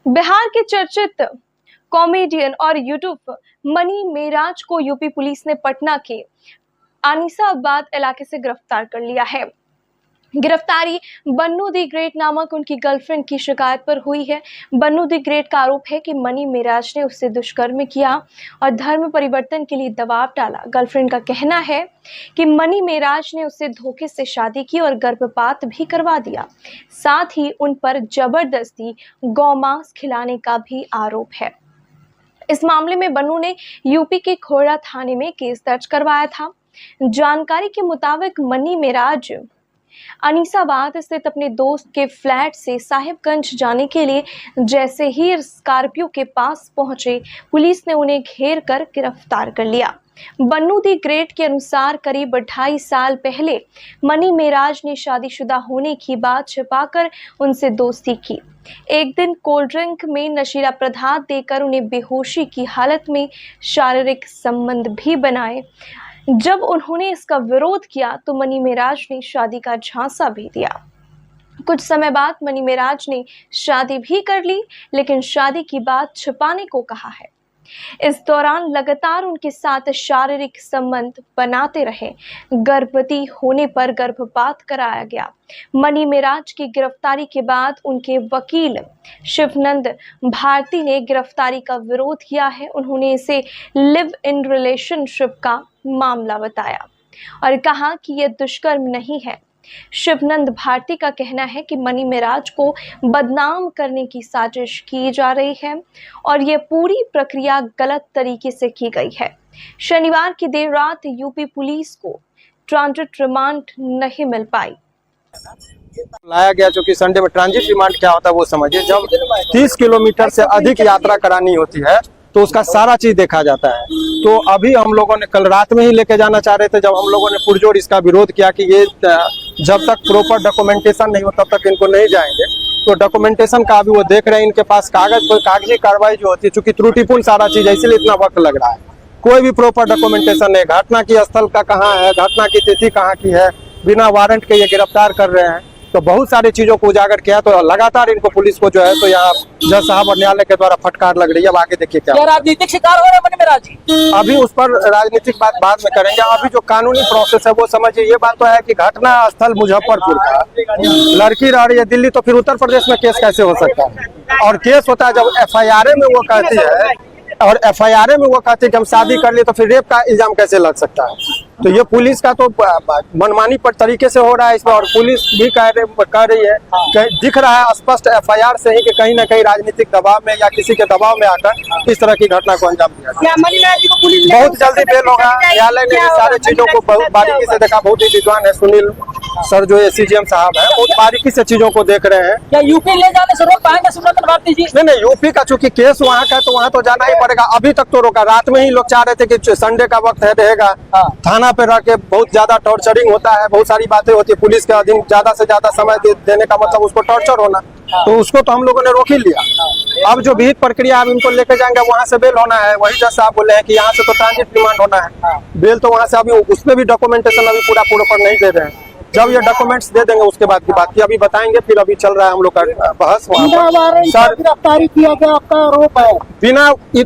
बिहार के चर्चित कॉमेडियन और यूट्यूब मनी मेराज को यूपी पुलिस ने पटना के आनिसाबाद इलाके से गिरफ्तार कर लिया है। गिरफ्तारी बन्नू दी ग्रेट नामक उनकी गर्लफ्रेंड की शिकायत पर हुई है। बन्नू दी ग्रेट का आरोप है कि मनी मेराज ने उससे दुष्कर्म किया और धर्म परिवर्तन के लिए दबाव डाला। गर्लफ्रेंड का कहना है कि मनी मेराज ने उससे धोखे से शादी की और गर्भपात भी करवा दिया। साथ ही उन पर जबरदस्ती गौमांस खिलाने का भी आरोप है। इस मामले में बन्नू ने यूपी के खोड़ा थाने में केस दर्ज करवाया था। जानकारी के मुताबिक मनी मेराज अनीसाबाद स्थित अपने दोस्त के फ्लैट से साहिबगंज जाने के लिए जैसे ही स्कॉर्पियो के पास पहुंचे, पुलिस ने उन्हें घेर कर गिरफ्तार कर लिया। बन्नू दी ग्रेट के अनुसार करीब 2.5 साल पहले मनी मेराज ने शादीशुदा होने की बात छिपाकर उनसे दोस्ती की। एक दिन कोल्ड ड्रिंक में नशीला पदार्थ देकर उन्हें बेहोशी की हालत में शारीरिक संबंध भी बनाए। जब उन्होंने इसका विरोध किया तो मनी मेराज ने शादी का झांसा भी दिया। कुछ समय बाद मनी मेराज ने शादी भी कर ली, लेकिन शादी की बात छिपाने को कहा है। इस दौरान लगातार उनके साथ शारीरिक संबंध बनाते रहे। गर्भवती होने पर गर्भपात कराया गया। मनी मेराज की गिरफ्तारी के बाद उनके वकील शिवनंद भारती ने गिरफ्तारी का विरोध किया है। उन्होंने इसे लिव इन रिलेशनशिप का मामला बताया और कहा कि यह दुष्कर्म नहीं है। शिवनंद भारती का कहना है कि मनी मेराज को बदनाम करने की साजिश की जा रही है और यह पूरी प्रक्रिया गलत तरीके से की गई है। शनिवार की देर रात यूपी पुलिस को ट्रांजिट रिमांड नहीं मिल पाई। लाया गया, जो कि संडे में ट्रांजिट रिमांड क्या होता है वो समझिए। जब 30 किलोमीटर से अधिक यात्रा करानी होती है तो उसका सारा चीज देखा जाता है। तो अभी हम लोगों ने कल रात में ही लेके जाना चाह रहे थे, जब हम लोगों ने पुरजोर इसका विरोध किया कि ये जब तक प्रॉपर डॉक्यूमेंटेशन नहीं हो तब तक इनको नहीं जाएंगे। तो डॉक्यूमेंटेशन का अभी वो देख रहे हैं, इनके पास कागजी कार्रवाई जो होती है, चूंकि त्रुटिपूर्ण सारा चीज है इसलिए इतना वक्त लग रहा है। कोई भी प्रॉपर डॉक्यूमेंटेशन नहीं, घटना की स्थल का कहाँ है, घटना की तिथि कहाँ की है, बिना वारंट के ये गिरफ्तार कर रहे हैं। तो बहुत सारी चीजों को उजागर किया। तो लगातार इनको पुलिस को जो है तो यहाँ जज साहब और न्यायालय के द्वारा फटकार लग रही है। अब आगे देखिए क्या राजनीतिक शिकार हो रहे हैं मनी मेराज जी। अभी उस पर राजनीतिक बात बाद में करेंगे। अभी जो कानूनी प्रोसेस है वो समझिए। ये बात तो है कि घटना स्थल मुजफ्फरपुर का, लड़की रह रही है दिल्ली, तो फिर उत्तर प्रदेश में केस कैसे हो सकता है? और केस होता है जब FIR में वो कहती है, और FIR में वो कहती है कि हम शादी कर लिए, तो फिर रेप का इल्जाम कैसे लग सकता है? तो ये पुलिस का तो मनमानी पर तरीके से हो रहा है इसमें। और पुलिस भी कह रही है, दिख रहा है स्पष्ट FIR से ही कि कहीं ना कहीं राजनीतिक दबाव में या किसी के दबाव में आकर इस तरह की घटना को अंजाम दिया। बहुत जल्दी बेल होगा। न्यायालय ने सारे चीजों को बहुत बारीकी से देखा। बहुत ही विद्वान है सुनील सर जो SCGM साहब है, बहुत बारीकी से चीजों को देख रहे हैं। क्या यूपी ले जाने से रोक पाएंगे शिवनंद भारती जी? नहीं, यूपी का चूंकि केस वहाँ का है तो वहाँ तो जाना ही पड़ेगा। अभी तक तो रोका। रात में ही लोग चाह रहे थे कि संडे का वक्त है रहेगा, थाना पे रह के बहुत ज्यादा टॉर्चरिंग होता है, बहुत सारी बातें होती है। पुलिस के अधीन ज्यादा से ज्यादा समय देने का मतलब उसको टॉर्चर होना, तो उसको तो हम लोगों ने रोक ही लिया। अब जो विहित प्रक्रिया अब इनको लेके जाएंगे, वहाँ से बेल होना है। वही जज साहब बोले हैं कि यहाँ से तो ट्रांजिट रिमांड होना है। बेल तो वहाँ से अभी उसमें भी डॉक्यूमेंटेशन अभी पूरा पर नहीं दे रहे हैं। जब ये डॉक्यूमेंट्स दे देंगे उसके बाद की बात की अभी बताएंगे। फिर अभी चल रहा है हम लोग का बहस वहाँ पर। सर गिरफ्तारी किया गया आपका आरोप है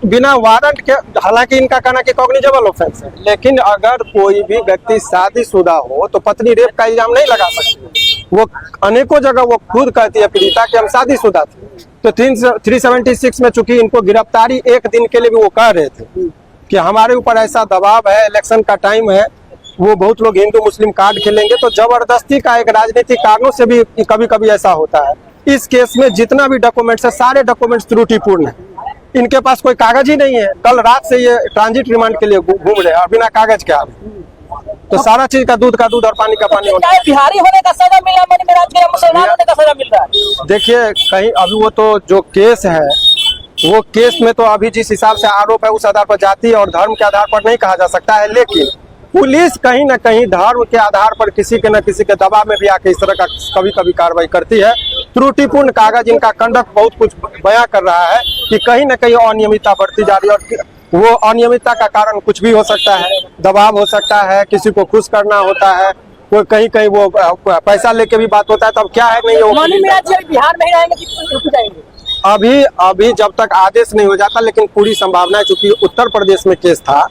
बिना वारंट के। हालांकि इनका कहना कि कॉग्निजेबल ऑफेंस है, लेकिन अगर कोई भी व्यक्ति शादीशुदा हो तो पत्नी रेप का इल्जाम नहीं लगा सकती। वो अनेकों जगह वो खुद कहती है पीड़िता कि हम शादीशुदा थे। तो 376 में चूंकि इनको गिरफ्तारी एक दिन के लिए भी वो कह रहे थे कि हमारे ऊपर ऐसा दबाव है, इलेक्शन का टाइम है, वो बहुत लोग हिंदू मुस्लिम कार्ड खेलेंगे। तो जबरदस्ती का एक राजनीतिक कारणों से भी कभी कभी ऐसा होता है। इस केस में जितना भी डॉक्यूमेंट्स है सारे डॉक्यूमेंट्स त्रुटिपूर्ण है। इनके पास कोई कागज ही नहीं है। कल रात से ये ट्रांजिट रिमांड के लिए घूम रहे हैं और बिना कागज के। तो सारा चीज का दूध और पानी का पानी होता है। बिहारी होने का सजा मिला मनी मेराज को या मुसलमान होने का सजा मिल रहा है? देखिए कहीं अभी वो तो जो केस है वो केस में तो अभी जिस हिसाब से आरोप है उस आधार पर जाति और धर्म के आधार पर नहीं कहा जा सकता है। लेकिन पुलिस कहीं ना कहीं धर्म के आधार पर किसी के न किसी के दबाव में भी आके इस तरह का कभी कभी कार्रवाई करती है। त्रुटिपूर्ण कागज, इनका कंडक्ट बहुत कुछ बयां कर रहा है कि कहीं ना कहीं अनियमितता बढ़ती जा रही है। और वो अनियमितता का कारण कुछ भी हो सकता है, दबाव हो सकता है, किसी को खुश करना होता है, कोई कहीं वो पैसा लेके भी बात होता है। तब क्या है नहीं मनी मेराज बिहार में ही रहेंगे कि यूपी जाएंगे? अभी अभी जब तक आदेश नहीं हो जाता, लेकिन पूरी संभावना है, चूंकि उत्तर प्रदेश में केस था,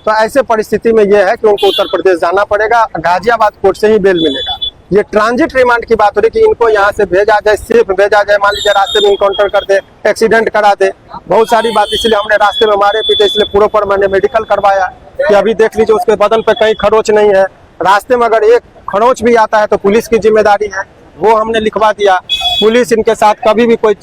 तो ऐसे परिस्थिति में यह है कि उनको उत्तर प्रदेश जाना पड़ेगा, गाजियाबाद कोर्ट से ही बेल मिलेगा। ये ट्रांजिट रिमांड की बात हो रही कि इनको यहाँ से भेजा जाए, सेफ भेजा जाए, मान लीजिए रास्ते में इनकाउंटर कर दे, एक्सीडेंट करा दे, बहुत सारी बात, इसलिए हमने रास्ते में मारे पीटे, इसलिए पूरा मैंने मेडिकल करवाया कि अभी देख लीजिए उसके बदन पे कहीं खरोच नहीं है। रास्ते में अगर एक खरोच भी आता है तो पुलिस की जिम्मेदारी है, वो हमने लिखवा दिया। पुलिस इनके साथ कभी भी कोई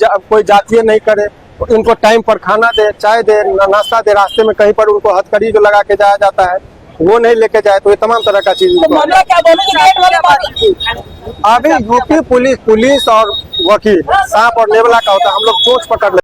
जातीय नहीं करे, इनको टाइम पर खाना दे, चाय दे, नाश्ता दे, रास्ते में कहीं पर उनको हथकड़ी जो लगा के जाया जाता है वो नहीं लेके जाए, तो ये तमाम तरह का चीज तो मामला क्या दोनों की गेट वाले मामला? अभी यूपी पुलिस और वकील सांप और नेवला का होता है, हम लोग चोंच पकड़ लेते हैं।